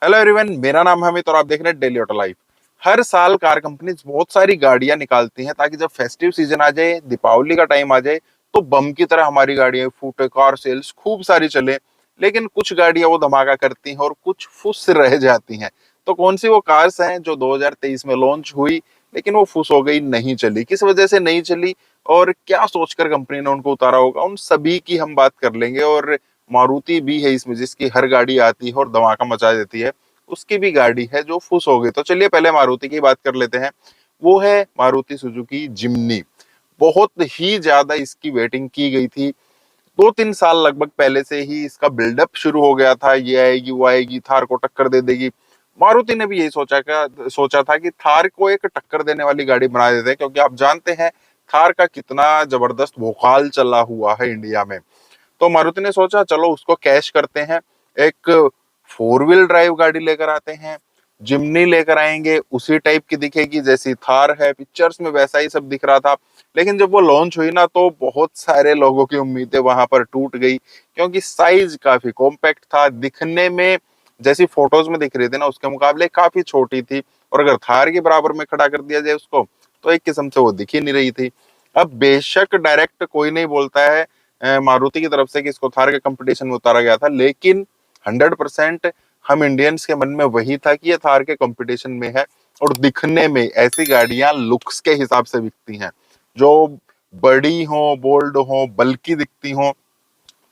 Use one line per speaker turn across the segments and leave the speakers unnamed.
Hello everyone, मेरा नाम है अमित और आप देख रहे हैं डेली ऑटो लाइफ। हर साल कार कंपनीज बहुत सारी गाड़ियां निकालती हैं ताकि जब फेस्टिव सीजन आ जाए, दीपावली का टाइम आ जाए, तो बम की तरह हमारी गाड़ियां फूटे, कार सेल्स खूब सारी चले। लेकिन कुछ गाड़ियां वो धमाका करती हैं और कुछ फुस रह जाती हैं। तो कौन सी वो कार्स हैं जो 2023 में लॉन्च हुई लेकिन वो फुस हो गई, नहीं चली, किस वजह से नहीं चली और क्या सोचकर कंपनी ने उनको उतारा होगा, उन सभी की हम बात कर लेंगे। और मारुति भी है इसमें, जिसकी हर गाड़ी आती है और धमाका मचा देती है। उसकी भी गाड़ी है जो फुस हो गई। तो चलिए पहले मारुति की बात कर लेते हैं। वो है मारुति सुजुकी जिम्नी। बहुत ही ज्यादा इसकी वेटिंग की गई थी। 2-3 साल लगभग पहले से ही इसका बिल्डअप शुरू हो गया था, ये आएगी वो आएगी, थार को टक्कर दे देगी। मारुति ने भी यही सोचा था कि थार को एक टक्कर देने वाली गाड़ी बना देते हैं, क्योंकि आप जानते हैं थार का कितना जबरदस्त भोकाल चला हुआ है इंडिया में। तो मारुति ने सोचा चलो उसको कैश करते हैं, एक 4 व्हील ड्राइव गाड़ी लेकर आते हैं। जिम्नी लेकर आएंगे, उसी टाइप की दिखेगी जैसी थार है, पिक्चर्स में वैसा ही सब दिख रहा था। लेकिन जब वो लॉन्च हुई ना, तो बहुत सारे लोगों की उम्मीदें वहां पर टूट गई, क्योंकि साइज काफी कॉम्पैक्ट था। दिखने में जैसी फोटोज में दिख रही थी ना, उसके मुकाबले काफी छोटी थी। और अगर थार के बराबर में खड़ा कर दिया जाए उसको, तो एक किस्म से वो दिख ही नहीं रही थी। अब बेशक डायरेक्ट कोई नहीं बोलता है मारुति की तरफ से कि इसको थार के कंपटीशन में उतारा गया था, लेकिन 100% हम इंडियंस के मन में वही था कि ये थार के कंपटीशन में है। और दिखने में ऐसी गाड़ियां लुक्स के हिसाब से बिकती हैं, जो बड़ी हो, बोल्ड हो, बल्कि दिखती हो,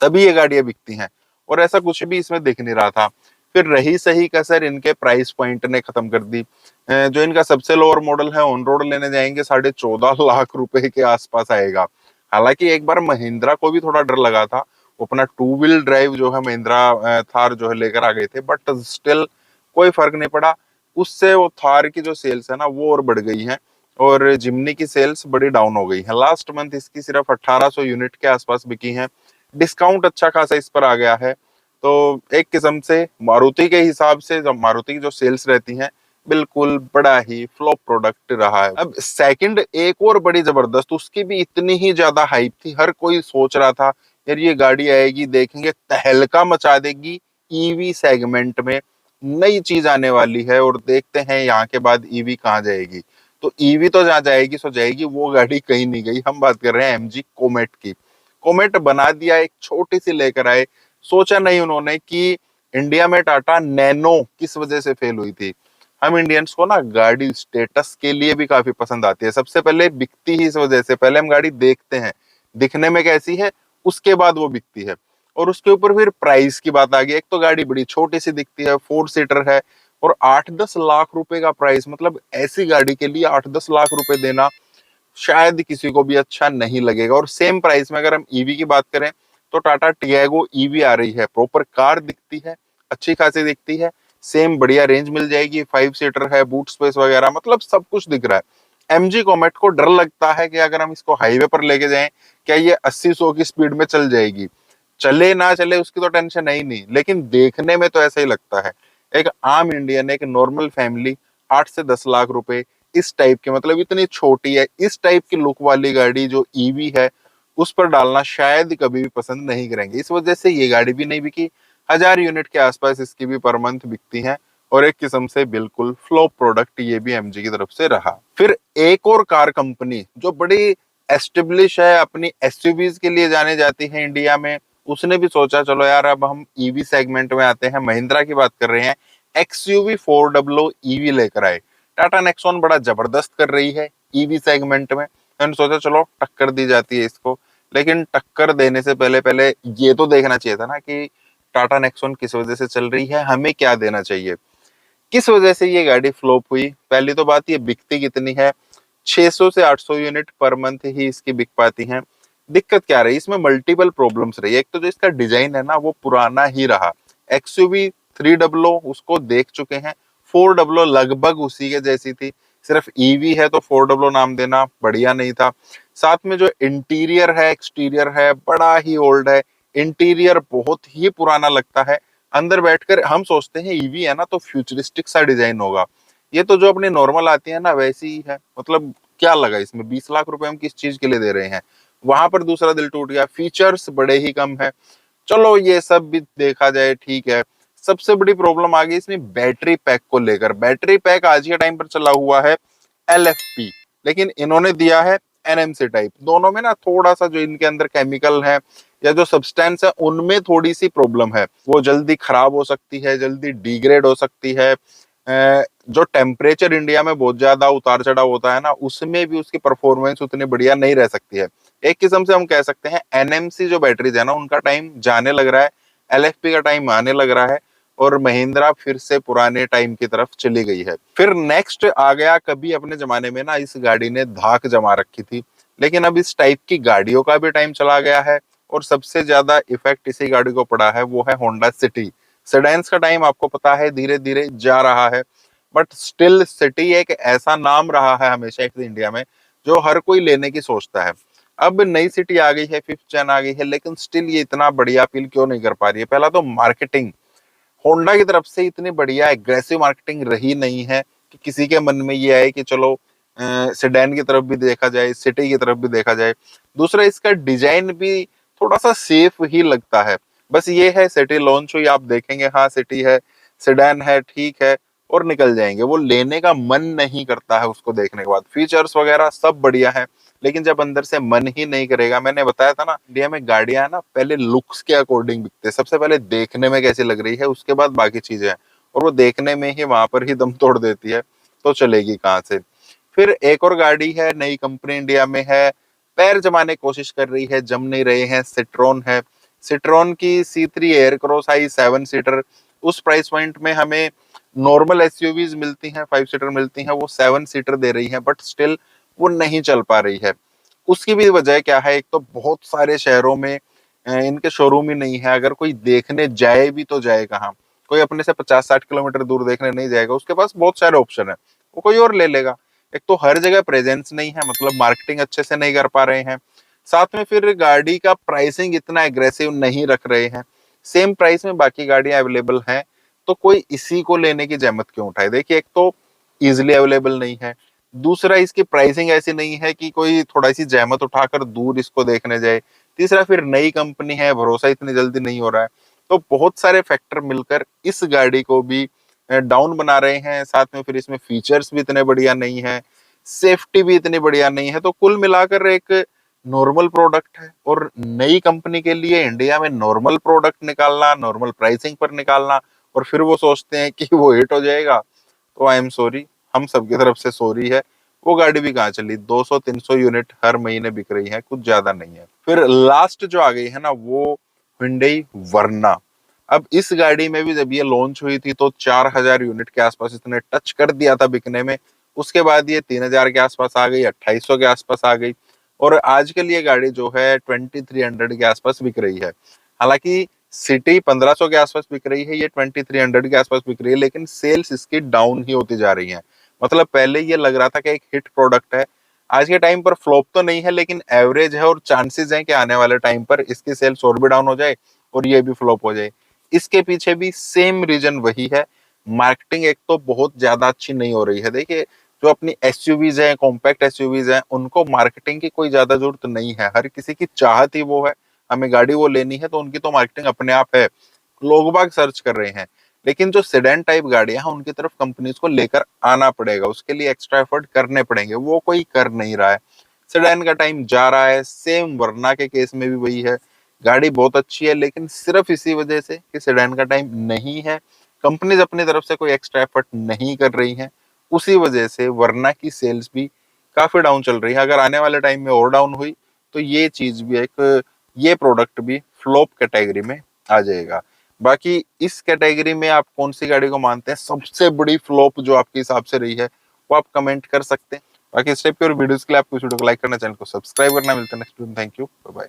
तभी ये गाड़ियां बिकती हैं। और ऐसा कुछ भी इसमें दिख नहीं रहा था। फिर रही सही कसर इनके प्राइस पॉइंट ने खत्म कर दी। जो इनका सबसे लोअर मॉडल है, ऑन रोड लेने जाएंगे 14.5 लाख रुपए के आसपास आएगा। हालांकि एक बार महिंद्रा को भी थोड़ा डर लगा था, वो अपना 2 व्हील ड्राइव जो है महिंद्रा थार जो है लेकर आ गए थे, बट स्टिल कोई फर्क नहीं पड़ा। उससे वो थार की जो सेल्स है ना, वो और बढ़ गई है। और जिमनी की सेल्स बड़ी डाउन हो गई है। लास्ट मंथ इसकी सिर्फ 1800 यूनिट के आसपास बिकी है। डिस्काउंट अच्छा खासा इस पर आ गया है। तो एक किस्म से मारुति के हिसाब से जो मारुति की जो सेल्स रहती हैं, बिल्कुल बड़ा ही फ्लॉप प्रोडक्ट रहा है। अब सेकंड एक और बड़ी जबरदस्त, उसकी भी इतनी ही ज्यादा हाइप थी, हर कोई सोच रहा था यार ये गाड़ी आएगी, देखेंगे तहलका मचा देगी। ईवी सेगमेंट में नई चीज आने वाली है और देखते हैं यहाँ के बाद ईवी कहाँ जाएगी। तो ईवी तो जहाँ जाएगी सो जाएगी, वो गाड़ी कहीं नहीं गई। हम बात कर रहे हैं एमजी कोमेट की। कोमेट बना दिया, एक छोटी सी लेकर आए। सोचा नहीं उन्होंने कि इंडिया में टाटा नैनो किस वजह से फेल हुई थी। हम इंडियंस को ना गाड़ी स्टेटस के लिए भी काफी पसंद आती है। सबसे पहले बिकती ही इस वजह से, पहले हम गाड़ी देखते हैं दिखने में कैसी है, उसके बाद वो बिकती है। और उसके ऊपर फिर प्राइस की बात आ गई। एक तो गाड़ी बड़ी छोटी सी दिखती है, 4 सीटर है, और 8-10 लाख रुपए का प्राइस, मतलब ऐसी गाड़ी के लिए 8-10 लाख रुपए देना शायद किसी को भी अच्छा नहीं लगेगा। और सेम प्राइस में अगर हम ईवी की बात करें, तो टाटा टियागो ईवी आ रही है, प्रॉपर कार दिखती है, अच्छी खासी दिखती है, सेम बढ़िया रेंज मिल जाएगी, 5 सीटर है, बूट स्पेस वगैरह, मतलब सब कुछ दिख रहा है। एमजी कॉमेट को डर लगता है कि अगर हम इसको हाईवे पर लेके जाएं, क्या ये 80-100 की स्पीड में चल जाएगी। चले ना चले उसकी तो टेंशन है ही नहीं, लेकिन देखने में तो ऐसा ही लगता है। एक आम इंडियन, एक नॉर्मल फैमिली 8 से 10 लाख रुपए इस टाइप के, मतलब इतनी छोटी है, इस टाइप की लुक वाली गाड़ी जो ईवी है, उस पर डालना शायद कभी भी पसंद नहीं करेंगे। इस वजह से ये गाड़ी भी नहीं बिकी। 1000 यूनिट के आसपास इसकी भी पर मंथ बिकती है। और एक किस्म से बिल्कुल फ्लॉप प्रोडक्ट ये भी एमजी की तरफ से रहा। फिर एक और कार कंपनी जो बड़ी एस्टेब्लिश है, अपनी एसयूवीज के लिए जाने जाती है इंडिया में, उसने भी सोचा चलो यार अब हम ईवी सेगमेंट में आते हैं। महिंद्रा की बात कर रहे हैं, एक्सयूवी 400 ईवी लेकर आए। टाटा नेक्सॉन बड़ा जबरदस्त कर रही है ईवी सेगमेंट में, मैंने सोचा चलो टक्कर दी जाती है इसको। लेकिन टक्कर देने से पहले पहले ये तो देखना चाहिए था ना कि टाटा नेक्सॉन किस वजह से चल रही है, हमें क्या देना चाहिए, किस वजह से ये गाड़ी फ्लॉप हुई। पहली तो बात, ये बिकती कितनी है, 600 से 800 यूनिट पर मंथ ही इसकी बिक पाती हैं। दिक्कत क्या रही, इसमें मल्टीपल प्रॉब्लम्स रही। एक तो जो इसका डिजाइन है ना, वो पुराना ही रहा। एक्सयूवी 300 उसको देख चुके हैं, 400 लगभग उसी के जैसी थी। सिर्फ ईवी है तो 400 नाम देना बढ़िया नहीं था। साथ में जो इंटीरियर है, एक्सटीरियर है, बड़ा ही ओल्ड है। इंटीरियर बहुत ही पुराना लगता है। अंदर बैठकर हम सोचते हैं ईवी है ना तो फ्यूचरिस्टिक सा डिजाइन होगा, ये तो जो अपनी नॉर्मल आती है ना वैसी ही है। मतलब क्या लगा इसमें, 20 लाख रुपए हम किस चीज के लिए दे रहे हैं। वहां पर दूसरा दिल टूट गया, फीचर्स बड़े ही कम है। चलो ये सब भी देखा जाए ठीक है। सबसे बड़ी प्रॉब्लम आ गई इसमें बैटरी पैक को लेकर। बैटरी पैक आज के टाइम पर चला हुआ है LFP, लेकिन इन्होंने दिया है NMC टाइप। दोनों में ना थोड़ा सा जो इनके अंदर केमिकल है या जो सब्सटेंस है उनमें थोड़ी सी प्रॉब्लम है, वो जल्दी खराब हो सकती है, जल्दी डिग्रेड हो सकती है। जो टेम्परेचर इंडिया में बहुत ज्यादा उतार चढ़ाव होता है ना, उसमें भी उसकी परफॉर्मेंस उतनी बढ़िया नहीं रह सकती है। एक किस्म से हम कह सकते हैं NMC जो बैटरीज है ना, उनका टाइम जाने लग रहा है, LFP का टाइम आने लग रहा है, और महिंद्रा फिर से पुराने टाइम की तरफ चली गई है। फिर नेक्स्ट आ गया, कभी अपने जमाने में ना इस गाड़ी ने धाक जमा रखी थी, लेकिन अब इस टाइप की गाड़ियों का भी टाइम चला गया है, और सबसे ज्यादा इफेक्ट इसी गाड़ी को पड़ा है, वो है होंडा सिटी। सेडान्स का टाइम आपको पता है धीरे धीरे जा रहा है, बट स्टिल सिटी एक ऐसा नाम रहा है हमेशा एक इंडिया में जो हर कोई लेने की सोचता है। अब नई सिटी आ गई है, 5th जेन आ गई है, लेकिन स्टिल ये इतना बढ़िया अपील क्यों नहीं कर पा रही है? पहला तो मार्केटिंग होंडा की तरफ से इतनी बढ़िया एग्रेसिव मार्केटिंग रही नहीं है कि किसी के मन में ये आए कि चलो सेडान की तरफ भी देखा जाए, सिटी की तरफ भी देखा जाए। दूसरा, इसका डिजाइन भी थोड़ा सा सेफ ही लगता है। बस ये है, सिटी लॉन्च हुई, आप देखेंगे हाँ सिटी है, सेडान है, ठीक है, और निकल जाएंगे। वो लेने का मन नहीं करता है उसको देखने के बाद। फीचर्स वगैरह सब बढ़िया है, लेकिन जब अंदर से मन ही नहीं करेगा। मैंने बताया था ना, इंडिया में गाड़ियां ना पहले लुक्स के अकॉर्डिंग बिकते हैं। सबसे पहले देखने में कैसी लग रही है, उसके बाद बाकी चीजें हैं, और वो देखने में ही वहां पर ही दम तोड़ देती है, तो चलेगी कहाँ से। फिर एक और गाड़ी है, नई कंपनी इंडिया में है, पैर जमाने की कोशिश कर रही है, जम नहीं रहे हैं। सिट्रोन है। सिट्रोन की C3 एयरक्रॉस आई 7 सीटर। उस प्राइस पॉइंट में हमें नॉर्मल SUVs मिलती हैं, 5 सीटर मिलती हैं, वो 7 सीटर दे रही हैं, बट स्टिल वो नहीं चल पा रही है। उसकी भी वजह क्या है? एक तो बहुत सारे शहरों में इनके शोरूम ही नहीं है। अगर कोई देखने जाए भी तो जाए कहाँ? कोई अपने से 50-60 किलोमीटर दूर देखने नहीं जाएगा, उसके पास बहुत सारे ऑप्शन है, वो कोई और ले लेगा। एक तो हर जगह प्रेजेंस नहीं है, मतलब मार्केटिंग अच्छे से नहीं कर पा रहे हैं। साथ में फिर गाड़ी का प्राइसिंग इतना एग्रेसिव नहीं रख रहे हैं। सेम प्राइस में बाकी गाड़ियां अवेलेबल हैं, तो कोई इसी को लेने की जहमत क्यों उठाए? देखिए, एक तो इजिली अवेलेबल नहीं है, दूसरा इसकी प्राइसिंग ऐसी नहीं है कि कोई थोड़ा सी जहमत उठाकर दूर इसको देखने जाए, तीसरा फिर नई कंपनी है, भरोसा इतनी जल्दी नहीं हो रहा है। तो बहुत सारे फैक्टर मिलकर इस गाड़ी को भी डाउन बना रहे हैं। साथ में फिर इसमें फीचर्स भी इतने बढ़िया नहीं है, सेफ्टी भी इतनी बढ़िया नहीं है। तो कुल मिलाकर एक नॉर्मल प्रोडक्ट है, और नई कंपनी के लिए इंडिया में नॉर्मल प्रोडक्ट निकालना, नॉर्मल प्राइसिंग पर निकालना, और फिर वो सोचते हैं कि वो हिट हो जाएगा, तो आई एम सॉरी, हम सबकी तरफ से सॉरी है। वो गाड़ी भी कहाँ चली, 200-300 यूनिट हर महीने बिक रही है, कुछ ज्यादा नहीं है। फिर लास्ट जो आ गई है ना, वो Hyundai वर्ना। अब इस गाड़ी में भी जब ये लॉन्च हुई थी तो 4000 यूनिट के आसपास इसने टच कर दिया था बिकने में। उसके बाद ये 3000 के आसपास आ गई, 2800 के आसपास आ गई, और आज के लिए गाड़ी जो है 2300 के आसपास बिक रही है। हालांकि सिटी 1500 के आसपास बिक रही है, ये 2300 के आसपास बिक रही है, लेकिन सेल्स इसकी डाउन ही होती जा रही है। मतलब पहले ये लग रहा था कि एक हिट प्रोडक्ट है, आज के टाइम पर फ्लॉप तो नहीं है, लेकिन एवरेज है, और चांसेस हैं कि आने वाले टाइम पर इसकी सेल्स और भी डाउन हो जाए और ये भी फ्लॉप हो जाए। इसके पीछे भी सेम रीजन वही है, मार्केटिंग एक तो बहुत ज्यादा अच्छी नहीं हो रही है। देखिए, जो अपनी SUVs हैं, कॉम्पैक्ट SUVs हैं, उनको मार्केटिंग की कोई ज्यादा जरूरत नहीं है। हर किसी की चाहत ही वो है, हमें गाड़ी वो लेनी है, तो उनकी तो मार्केटिंग अपने आप है, लोग बाग सर्च कर रहे हैं। लेकिन जो सेडान टाइप गाड़ियां हैं, उनकी तरफ कंपनीज को लेकर आना पड़ेगा, उसके लिए एक्स्ट्रा एफर्ट करने पड़ेंगे, वो कोई कर नहीं रहा है। सेडान का टाइम जा रहा है, सेम वरना के केस में भी वही है। गाड़ी बहुत अच्छी है, लेकिन सिर्फ इसी वजह से कि सेडान का टाइम नहीं है, कंपनीज अपनी तरफ से कोई एक्स्ट्रा एफर्ट नहीं कर रही हैं, उसी वजह से वरना की सेल्स भी काफी डाउन चल रही है। अगर आने वाले टाइम में और डाउन हुई तो ये चीज भी एक, ये प्रोडक्ट भी फ्लॉप कैटेगरी में आ जाएगा। बाकी इस कैटेगरी में आप कौन सी गाड़ी को मानते हैं सबसे बड़ी फ्लॉप जो आपके हिसाब से रही है, वो आप कमेंट कर सकते हैं। बाकी इस टाइप की और वीडियोस के लिए आपको इस वीडियो को लाइक करना, चैनल को सब्सक्राइब करना। मिलते हैं नेक्स्ट वीडियो में। Thank you, bye bye.